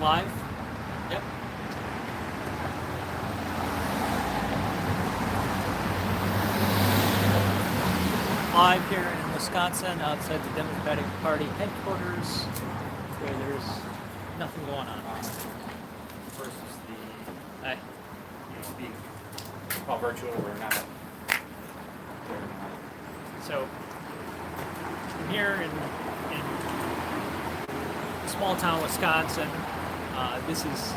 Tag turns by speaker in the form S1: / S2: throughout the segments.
S1: Live? Yep. Live here in Wisconsin outside the Democratic Party headquarters where there's nothing going on.
S2: Versus the, being all virtual or not.
S1: So, I'm here in small town Wisconsin. This is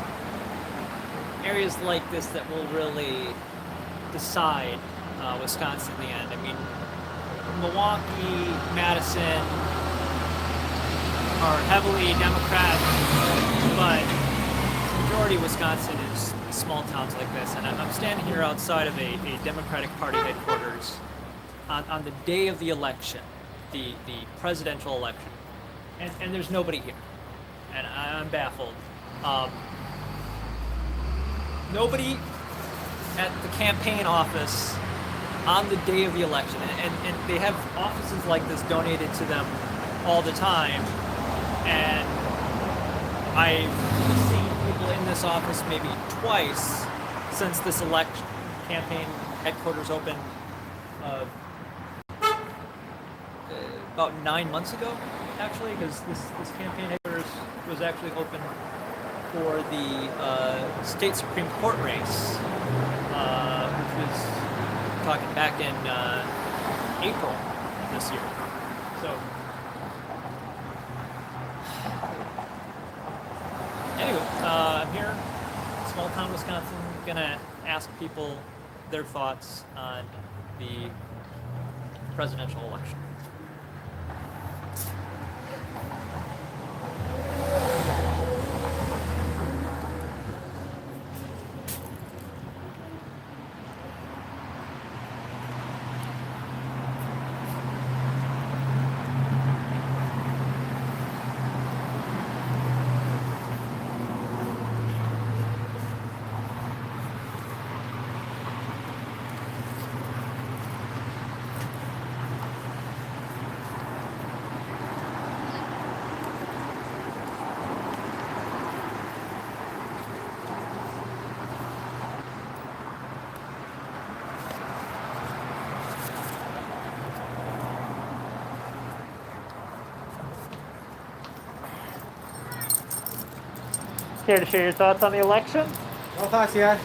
S1: areas like this that will really decide Wisconsin in the end. I mean, Milwaukee, Madison are heavily Democrat, but the majority of Wisconsin is small towns like this. And I'm standing here outside of a Democratic Party headquarters on the day of the election, the presidential election, and there's nobody here. And I'm baffled. Nobody at the campaign office on the day of the election, and they have offices like this donated to them all the time, and I've seen people in this office maybe twice since this election. Campaign headquarters opened about 9 months ago, actually, because this campaign headquarters was actually open for the state Supreme Court race, which was talking back in April this year. So, anyway, I'm here, small town Wisconsin, gonna ask people their thoughts on the presidential election. Care to share your thoughts on the election?
S3: No thoughts yet.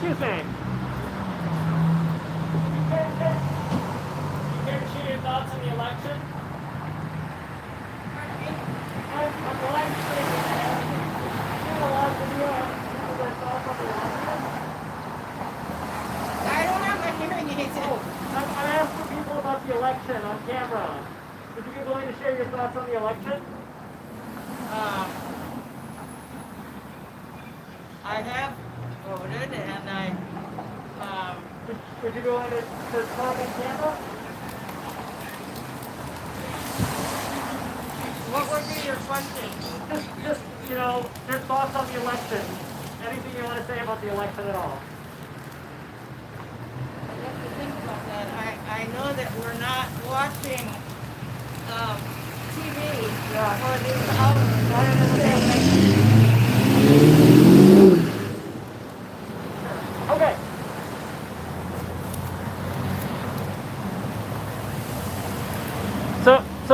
S1: Excuse me. You care to share your thoughts on the election? I'm glad you said that. You have a lot to do with their thoughts on the election.
S4: I don't have my hearing aids in.
S1: I'm asking people about the election on camera. Would you be willing to share your thoughts on the election?
S4: I have voted and
S1: Would you be willing to talk on camera?
S4: what would be your question?
S1: Just your thoughts on the election. Anything you want to say about the election at all?
S4: I have to think about that. I know that we're not watching TV or the house.
S1: I understand. Okay.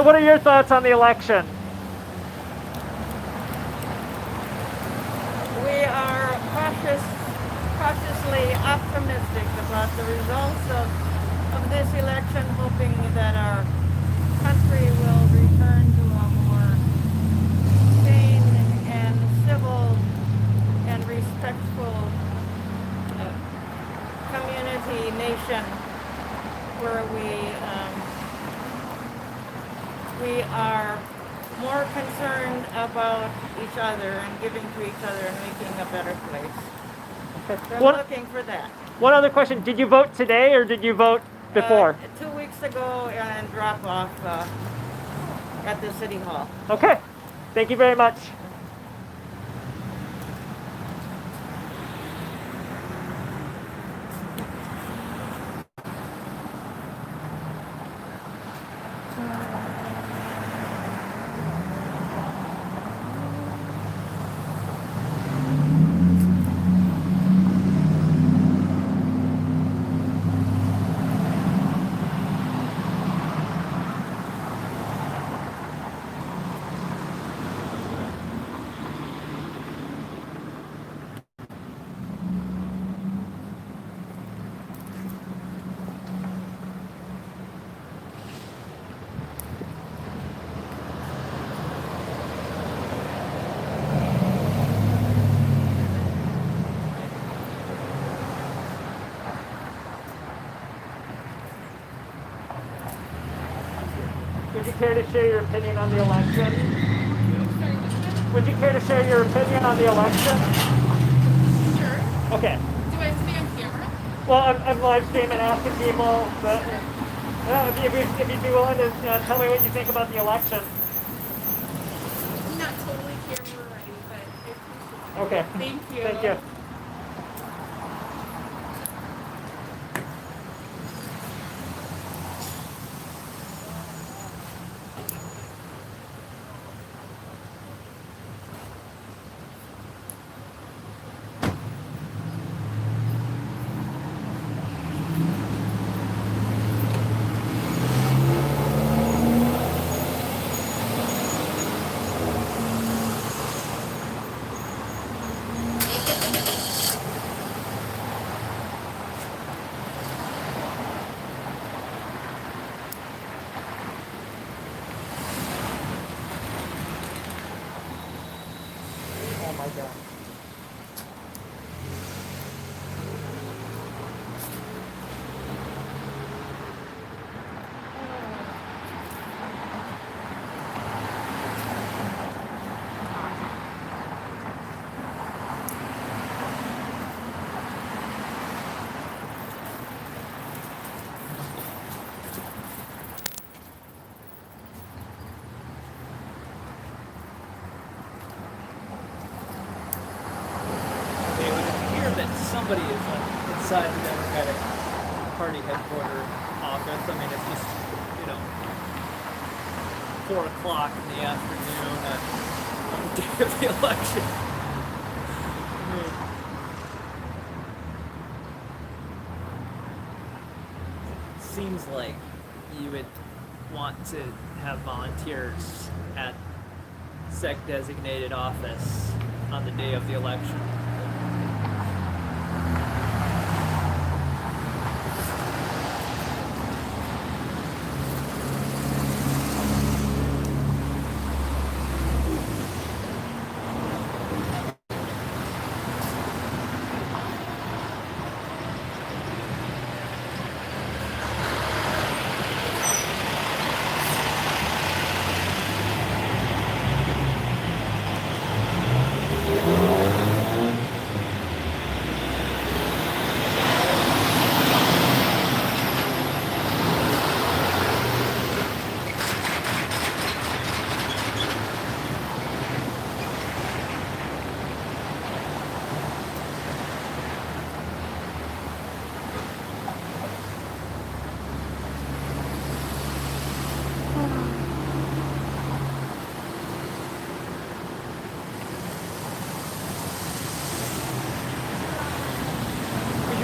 S1: what are your thoughts on the election?
S4: We are cautiously optimistic about the results of this election, hoping that our country will return to a more sane and civil and respectful community nation where we are more concerned about each other and giving to each other and making a better place. So I'm looking for that.
S1: One other question. Did you vote today or did you vote before?
S4: 2 weeks ago and drop off at the city hall.
S1: Okay. Thank you very much. Would you care to share your opinion on the election? Would you care to share your opinion on the election?
S3: Sure.
S1: Okay.
S3: Do I have to be on camera?
S1: Well, I'm live streaming, asking people, but if you'd be willing to tell me what you think about the election.
S3: Not totally camera ready, but I appreciate it.
S1: Okay.
S3: Thank you.
S1: Thank you. Oh my God. It would appear that somebody is inside the Democratic Party headquarters office. I mean, it's just, 4 o'clock in the afternoon on the day of the election. I mean, seems like you would want to have volunteers at SEC designated office on the day of the election.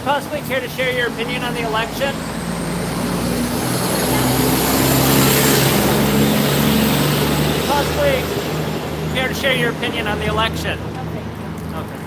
S1: Possibly care to share your opinion on the election? actually here to share your opinion on the election.
S4: Okay.
S1: Okay.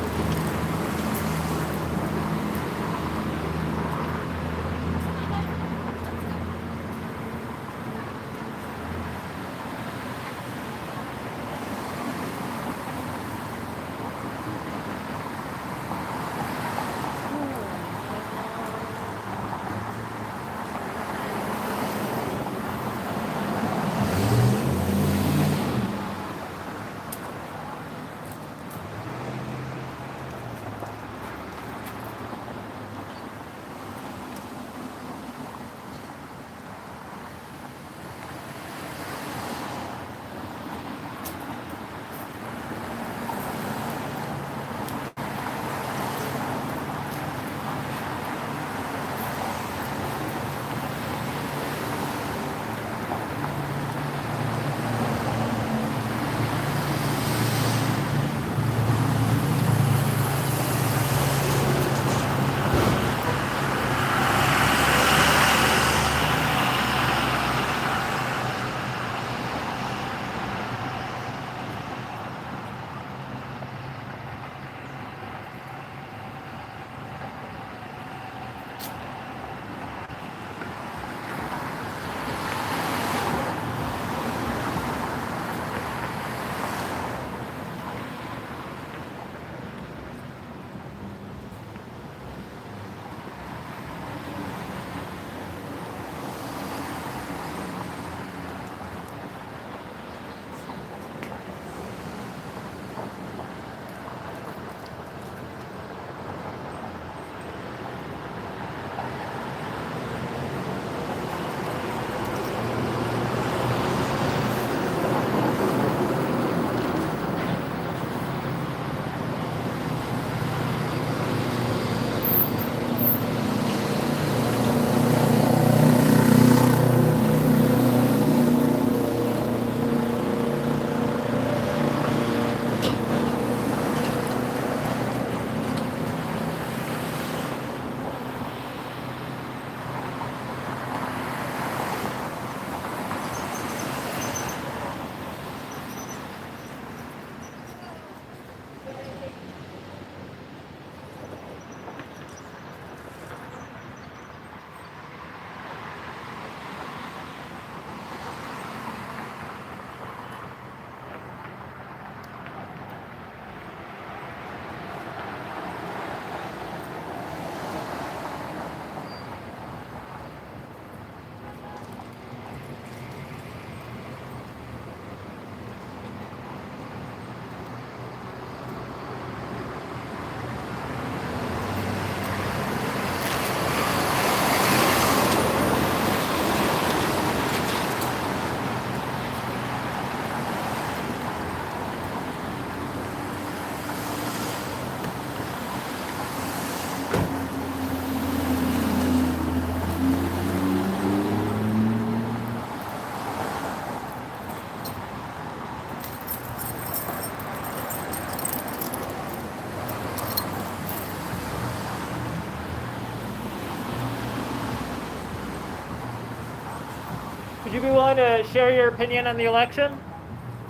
S1: Would you be willing to share your opinion on the election?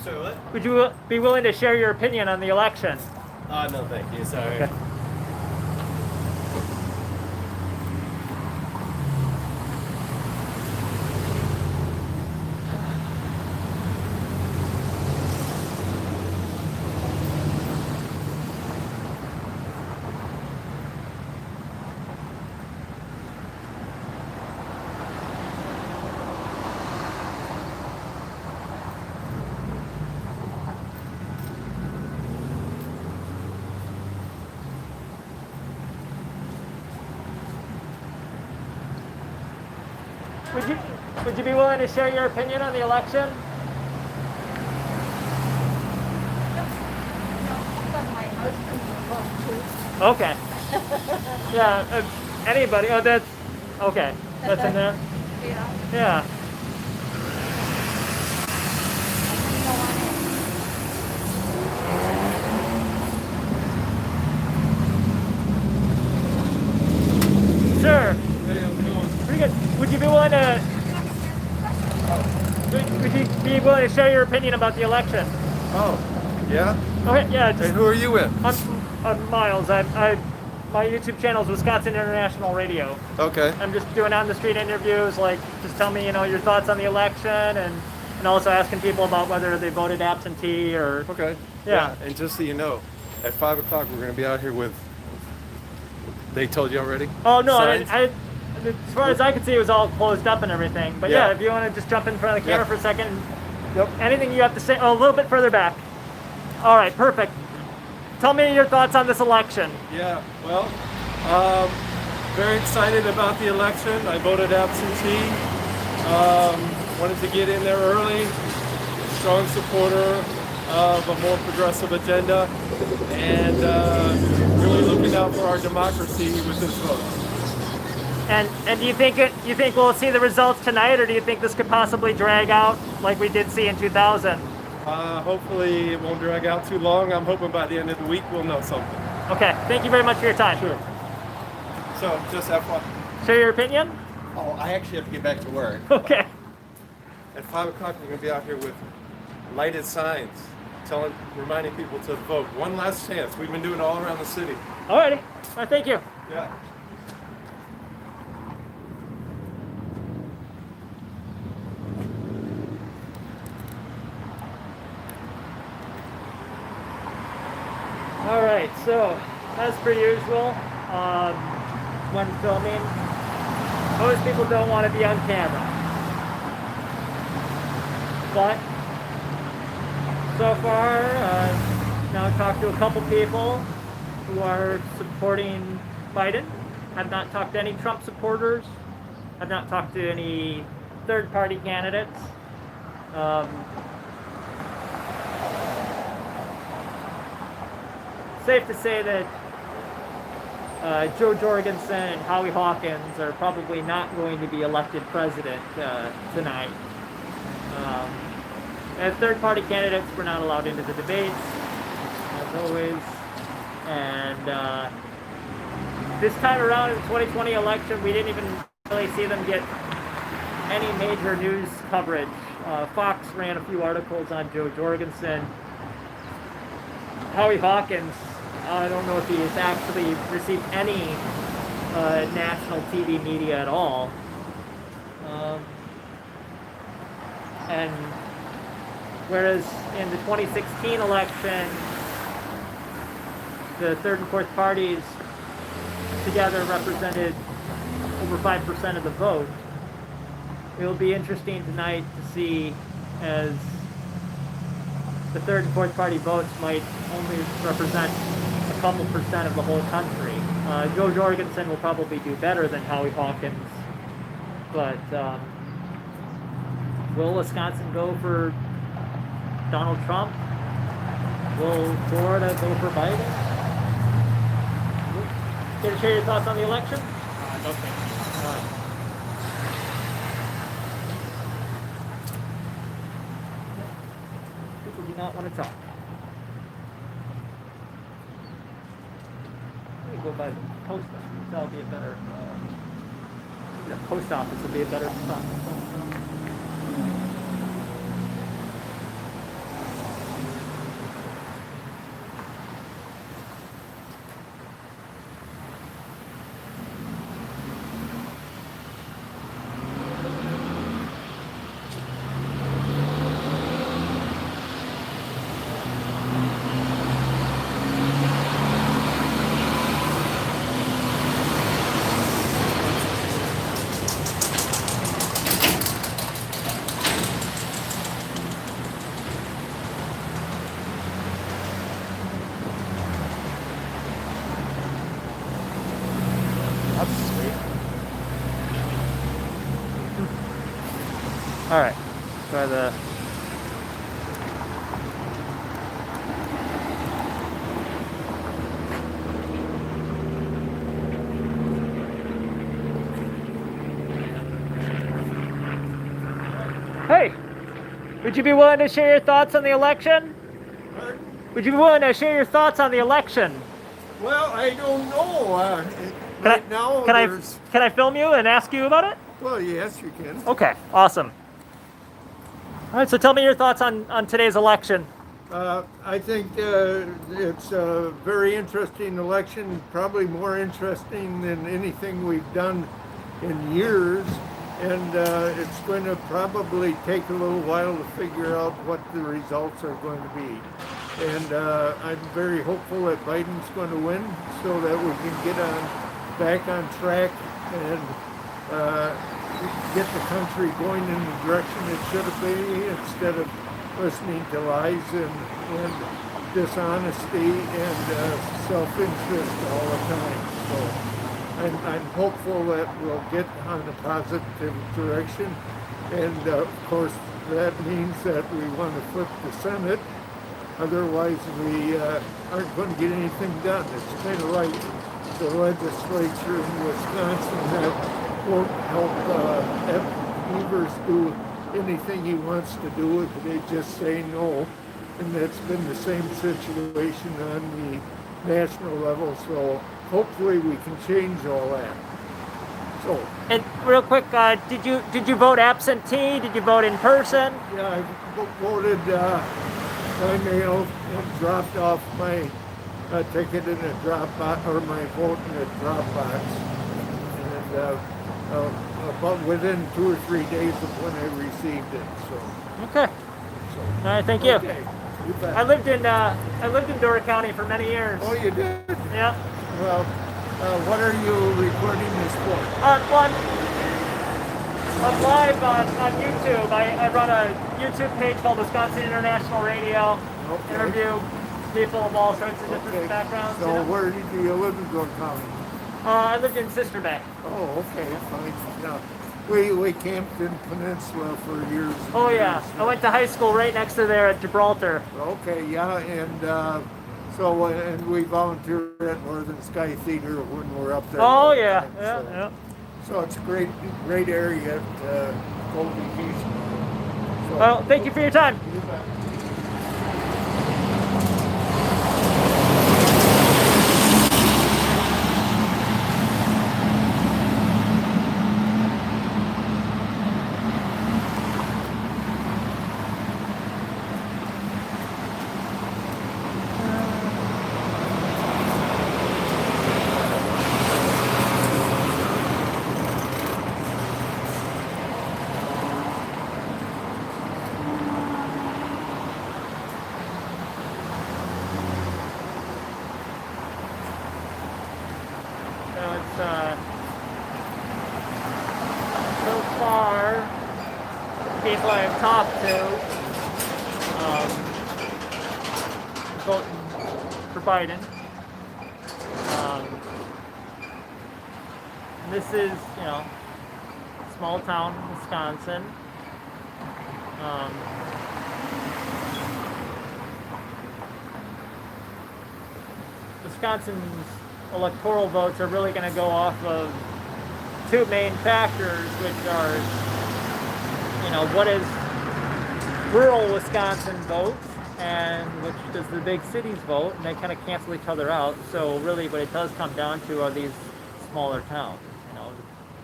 S5: Sorry, what?
S1: Would you be willing to share your opinion on the election?
S5: No, thank you. Sorry.
S1: Okay. Would you be willing to share your opinion on the election?
S4: But my husband will vote too.
S1: Okay. Yeah, anybody. Oh, that's okay. That's in there.
S4: Yeah.
S1: Yeah.
S4: Go on in.
S1: Sure. Pretty good. Would you be willing to? Would you be willing willing to share your opinion about the election?
S6: Oh, yeah?
S1: Okay, yeah.
S6: And who are you with?
S1: I'm Miles. My YouTube channel is Wisconsin International Radio.
S6: Okay.
S1: I'm just doing on the street interviews, like just tell me, your thoughts on the election, and also asking people about whether they voted absentee or.
S6: Okay.
S1: Yeah.
S6: And just so you know, at 5 o'clock we're going to be out here with. They told you already?
S1: Oh no,
S6: Signs?
S1: as far as I could see, it was all closed up and everything. But yeah,
S6: Yeah.
S1: if you want to just jump in front of the camera
S6: Yeah.
S1: for a second,
S6: Yep.
S1: anything you have to say. Oh, a little bit further back. All right, perfect. Tell me your thoughts on this election.
S6: Yeah, well, very excited about the election. I voted absentee. Wanted to get in there early. Strong supporter of a more progressive agenda, and really looking out for our democracy with this vote.
S1: And do you think we'll see the results tonight, or do you think this could possibly drag out like we did see in 2000?
S6: Hopefully it won't drag out too long. I'm hoping by the end of the week we'll know something.
S1: Okay, thank you very much for your time.
S6: Sure. So, just FYI.
S1: Share your opinion?
S5: Oh, I actually have to get back to work.
S1: Okay.
S6: At 5 o'clock, we're going to be out here with lighted signs, reminding people to vote. One last chance. We've been doing it all around the city.
S1: Alrighty. All right, thank you.
S6: Yeah.
S1: All right, so as per usual, when filming, most people don't want to be on camera. But so far, now I've talked to a couple people who are supporting Biden. I've not talked to any Trump supporters. I've not talked to any third-party candidates. Safe to say that Joe Jorgensen and Howie Hawkins are probably not going to be elected president tonight. As third-party candidates, we're not allowed into the debates, as always. And this time around in the 2020 election, we didn't even really see them get any major news coverage. Fox ran a few articles on Joe Jorgensen. Howie Hawkins, I don't know if he has actually received any national TV media at all. And whereas in the 2016 election, the third and fourth parties together represented over 5% of the vote, it'll be interesting tonight to see as the third and fourth party votes might only represent a couple percent of the whole country. Joe Jorgensen will probably do better than Howie Hawkins, but will Wisconsin go for Donald Trump? Will Florida go for Biden? Care to share your thoughts on the election?
S2: No thank you.
S1: People do not want to talk. Let me go by the post office. That'll be a better. The post office will be a better spot. That's sweet. All right. Try the. Hey, would you be willing to share your thoughts on the election? Would you be willing to share your thoughts on the election?
S6: Well, I don't know.
S1: Can
S6: Right
S1: I,
S6: now,
S1: can I
S6: there's.
S1: can I film you and ask you about it?
S6: Well, yes, you can.
S1: Okay, awesome. All right, so tell me your thoughts on today's election.
S7: I think it's a very interesting election, probably more interesting than anything we've done in years. And it's going to probably take a little while to figure out what the results are going to be. And I'm very hopeful that Biden's going to win so that we can get back on track and get the country going in the direction it should be instead of listening to lies and dishonesty and self-interest all the time. So I'm hopeful that we'll get on a positive direction. And of course, that means that we want to flip the Senate. Otherwise, we aren't going to get anything done. It's kind of like the legislature in Wisconsin that won't help Evers do anything he wants to do if they just say no. And that's been the same situation on the national level. So hopefully we can change all that. So
S1: And real quick, did you vote absentee? Did you vote in person?
S7: yeah, I voted by mail and dropped off my ticket in a drop box, or my vote in a drop box. And but within 2 or 3 days of when I received it. So,
S1: Okay. All right, thank you.
S7: okay, you bet.
S1: I lived in Door County for many years.
S7: Oh, you did?
S1: Yeah.
S7: Well, what are you recording this for?
S1: Well, I'm live on YouTube. I run a YouTube page called Wisconsin International Radio.
S7: Okay.
S1: Interview people of all sorts of different
S7: Okay.
S1: backgrounds.
S7: So
S1: you know?
S7: where do you live in Door County?
S1: I lived in Sister Bay.
S7: Oh, okay, fine. Yeah. We camped in Peninsula for years. and
S1: Oh yeah,
S7: years.
S1: I went to high school right next to there at Gibraltar.
S7: Okay, yeah, and so and we volunteer at Northern Sky Theater when we're up there.
S1: Oh
S7: all the
S1: yeah,
S7: time,
S1: yeah,
S7: so,
S1: yeah.
S7: So it's a great area to go vacation. So,
S1: Well, thank you for your time.
S7: you bet.
S1: So it's so far, people I've talked to, voting for Biden. And this is, small town Wisconsin. Wisconsin's electoral votes are really going to go off of two main factors, which are, what is rural Wisconsin votes and which does the big cities vote, and they kind of cancel each other out. So really what it does come down to are these smaller towns.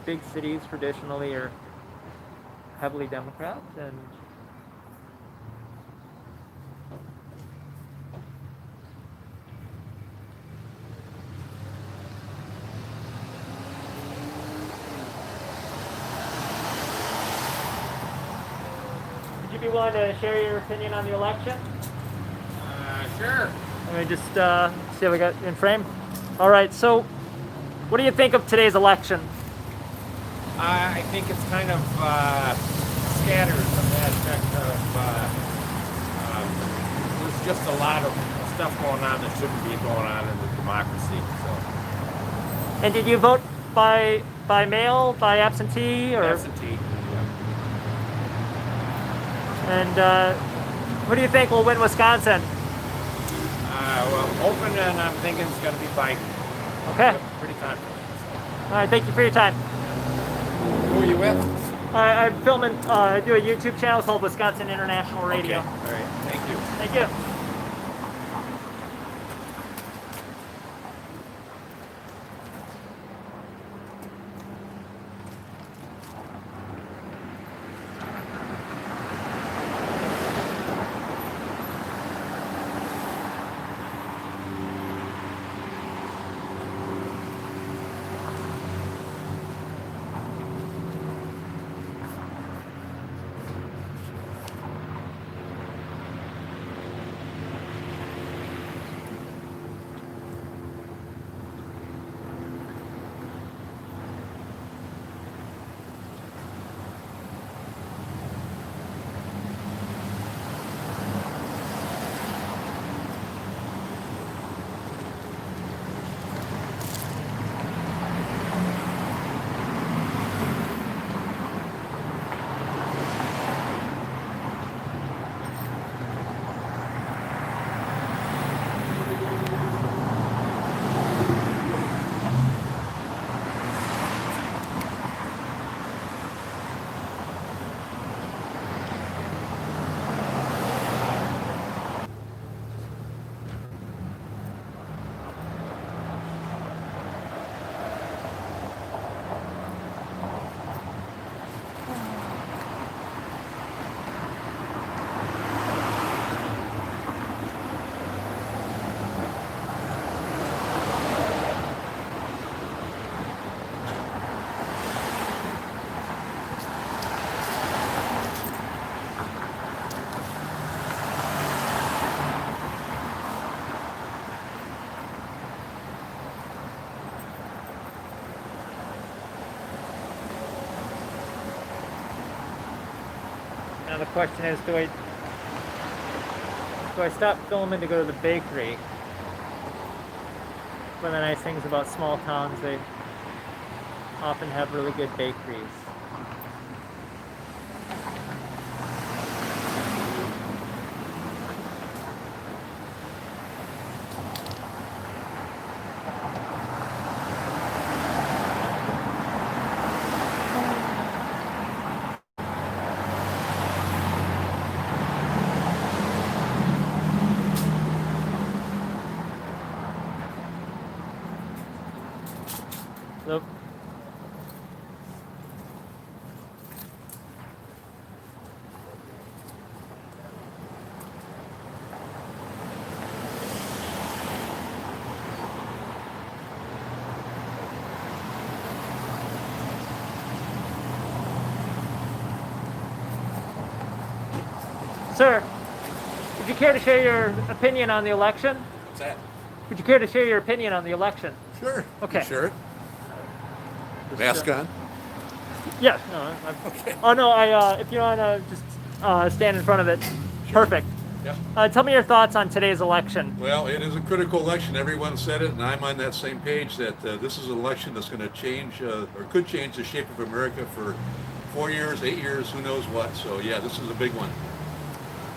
S1: Big cities traditionally are heavily Democrat, and would you be willing to share your opinion on the election?
S2: Sure.
S1: Let me just see what we got in frame. All right, so what do you think of today's election?
S2: I think it's kind of scattered from the aspect of there's just a lot of stuff going on that shouldn't be going on in the democracy. So
S1: And did you vote by mail, by absentee, or?
S2: absentee. Yeah.
S1: And who do you think will win Wisconsin?
S2: Well, open, and I'm thinking it's going to be Biden.
S1: Okay.
S2: Pretty confident.
S1: All right. Thank you for your time.
S2: Who are you with?
S1: I'm filming. I do a YouTube channel called Wisconsin International Radio.
S2: Okay. All right. Thank you.
S1: Thank you. the question is, do I stop filming to go to the bakery? One of the nice things about small towns, they often have really good bakeries. Nope. Sir, would you care to share your opinion on the election?
S8: What's that?
S1: Would you care to share your opinion on the election?
S8: Sure.
S1: Okay.
S8: You sure? Mask on?
S1: Yeah. No,
S8: Okay.
S1: oh no, if you want to just stand in front of it. Perfect.
S8: Yep.
S1: Tell me your thoughts on today's election.
S8: Well, it is a critical election. Everyone said it, and I'm on that same page that this is an election that's going to change or could change the shape of America for 4 years, 8 years, who knows what. So yeah, this is a big one.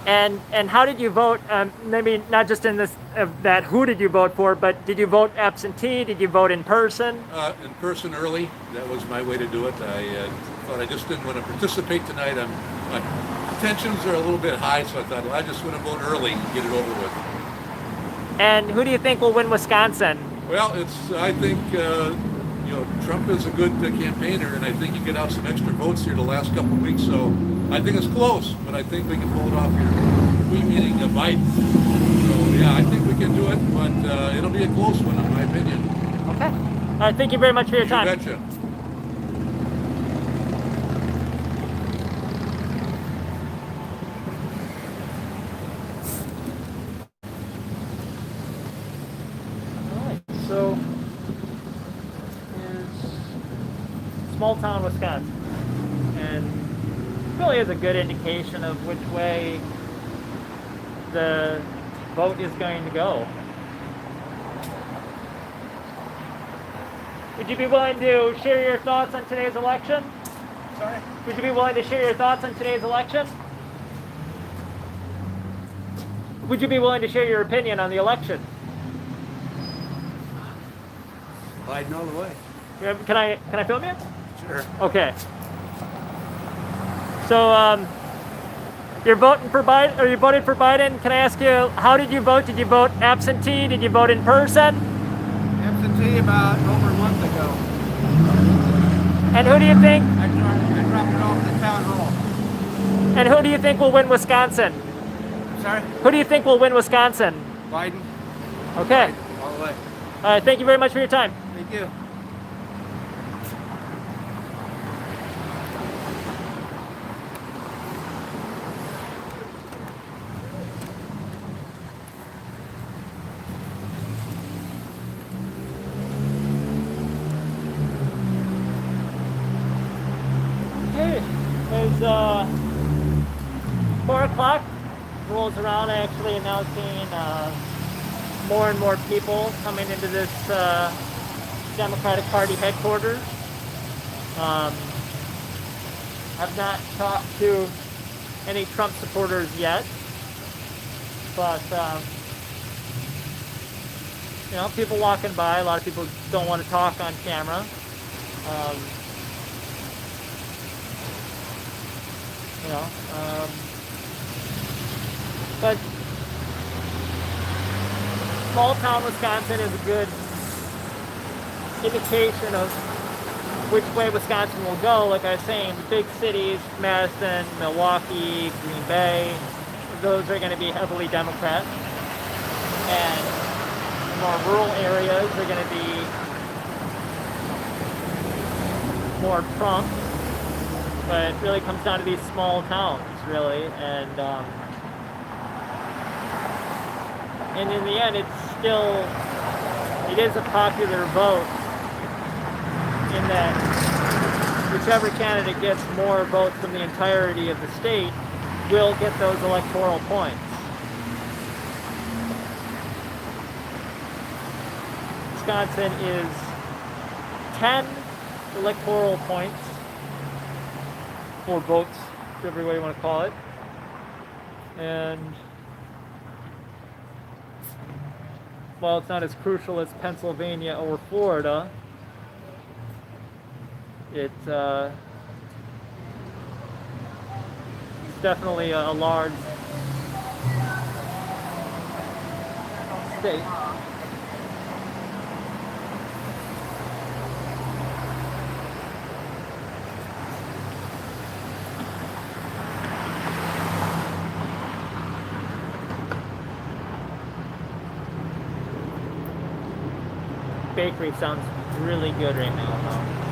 S1: And how did you vote? Maybe not just in this that who did you vote for, but did you vote absentee? Did you vote in person?
S8: In person early. That was my way to do it. I thought I just didn't want to participate tonight. My tensions are a little bit high, so I thought, well, I just want to vote early and get it over with.
S1: And who do you think will win Wisconsin?
S8: Well, I think Trump is a good campaigner, and I think he get out some extra votes here the last couple of weeks. So I think it's close, but I think we can pull it off here. We meeting Biden. So yeah, I think we can do it, but it'll be a close one, in my opinion.
S1: Okay. All right. Thank you very much for your time.
S8: You betcha.
S1: So, is small town Wisconsin, and really is a good indication of which way the vote is going to go. Would you be willing to share your thoughts on today's election?
S5: Sorry?
S1: Would you be willing to share your thoughts on today's election? Would you be willing to share your opinion on the election?
S5: Biden all the way.
S1: Can I film you?
S5: Sure.
S1: Okay. So you're voting for Biden, or you voted for Biden? Can I ask you, how did you vote? Did you vote absentee? Did you vote in person?
S7: Absentee about over a month ago.
S1: And who do you think?
S7: I dropped it off at the town hall.
S1: And who do you think will win Wisconsin?
S7: Sorry?
S1: Who do you think will win Wisconsin?
S7: Biden,
S1: Okay.
S7: all the way.
S1: All right. Thank you very much for your time.
S7: Thank you.
S1: Okay. As 4 o'clock rolls around, I actually now seeing more and more people coming into this Democratic Party headquarters. I've not talked to any Trump supporters yet, but people walking by. A lot of people don't want to talk on camera. But small town Wisconsin is a good indication of which way Wisconsin will go. Like I was saying, big cities, Madison, Milwaukee, Green Bay, those are going to be heavily Democrat. And the more rural areas are going to be more Trump. But it really comes down to these small towns, really. And in the end, it is a popular vote in that whichever candidate gets more votes from the entirety of the state will get those electoral points. Wisconsin is 10 electoral points, or votes, whichever way you want to call it. And while it's not as crucial as Pennsylvania or Florida, it's definitely a large state. Bakery sounds really good right now, though.